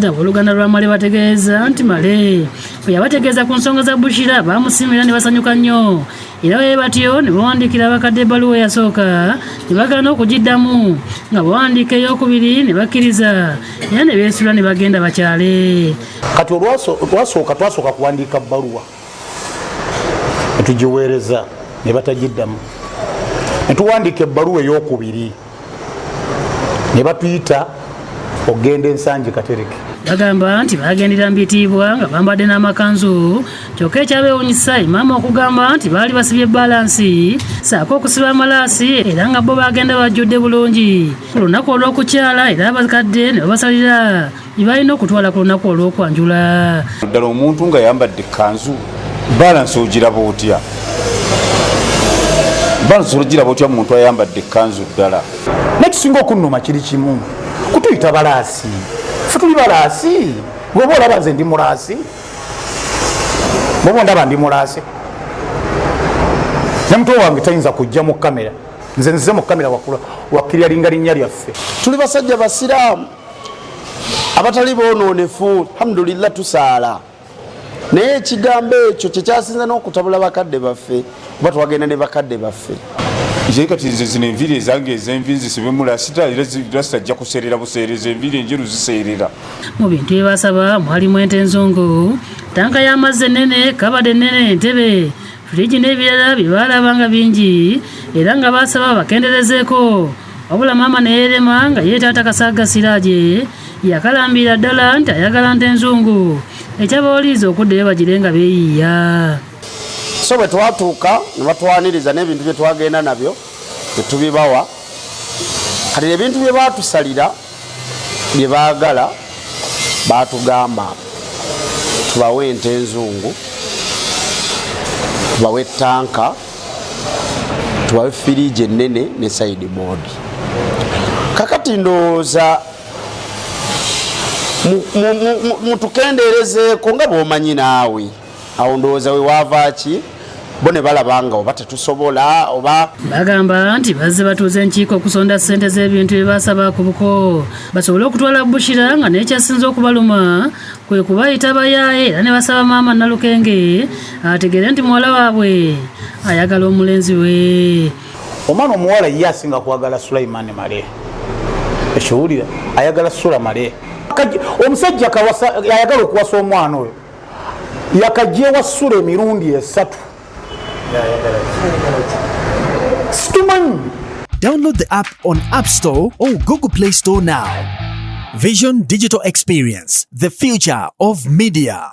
Oluganda lwa Male bategeeza nti Male bwe yabategeeza ku nsonga za Bushira bamusimira ne basanyuka nnyo era bwe batyo ne bawandiikira abakadde ebbaluwa eyasooka ne bagaana okugiddamu nga bawandiika ey'okubiri ne bakkiriza era ne beesula ne bagenda bakyale. Kati twasooka kuwandiika bbaluwa ne tugiweereza ne batagiddamu ne tuwandiika ebbaluwa ey'okubiri ne batuyita ogenda ensangi Katereke. Bagamba nti bagendera mbitiibwa nga bambadde n'amakanzu kyokka ekyabeewuunyisa maama okugamba nti baali basibye balansi saako okusiba amalaasi era nga bo bagenda bajjudde bulungi ku lunaku olw'okukyala era abakadde ne babasalira bye balina okutwala ku lunaku olw'okwanjula. Ddala omuntu nga yambadde ekkanzu balansi ogiraba otya? Balansi ogiraba otya muntu ayambadde ekkanzu ddala? Nekisinga okunnuma kiri kimu kutuyita balaasi. Ffe tuli balaasi. Bw'oba olaba nze ndi mulaasi, bw'oba ndaba ndi mulaasi, ne muto wange tayinza kujja mu kamera, nze nzize mu kamera wakkirira linga linnya lyaffe. Tuli basajja basiraamu abatali boonoonefu, alhamdulillah tusaala. Naye ekigambo ekyo kyekyasinza n'okutabula bakadde baffe kuba twagenda ne bakadde baffe. Nze kati nze zino enviiri ezange ez'envi nzisibemu lasita era sitajja kuseerera buseereza, enviiri enjeru ziseerera. Mu bintu bye basaba mwalimu ente enzungu, tanka y'amazzi ennene, kabade ennene, entebe, firiji n'ebirala bye baalaba nga bingi era nga basaba bakenderezeeko. Wabula maama ne yeerema nga ye taata Kasaaga Siraje yakalambira ddala nti ayagala nte enzungu ekyabawaliza okuddayo bagire nga beeyiya. So bwe twatuuka ne batwaniriza n'ebintu bye twagenda nabyo tetubibawa. Kati ebintu bye baatusalira bye baagala baatugamba tubawe ente enzungu, tubawe tanka, tubawe firiji ennene ne sideboard. Kakati ndowooza mutukendeerezeeko nga bw'omanyi naawe. Awo ndowooza we waava ki bo ne balaba nga oba tetusobola oba. Bagamba nti bazze batuuze enkiiko okusonda ssente z'ebintu bye basaba ku buko basobole okutwala Bushira nga n'ekyasinze okubaluma kwe kubayita bayaaye era ne basaba maama Nalukenge ategeere nti muwala waabwe ayagala omulenzi we. Omwana omuwala ye asinga kwagala Sulaiman Male. Ekiwulira ayagala Sula Male. Omusajja ayagala okuwasa omwana oyo yakajje wa Sula emirundi esatu. Download the app on App Store or Google Play Store now. Vision Digital Experience, the future of media.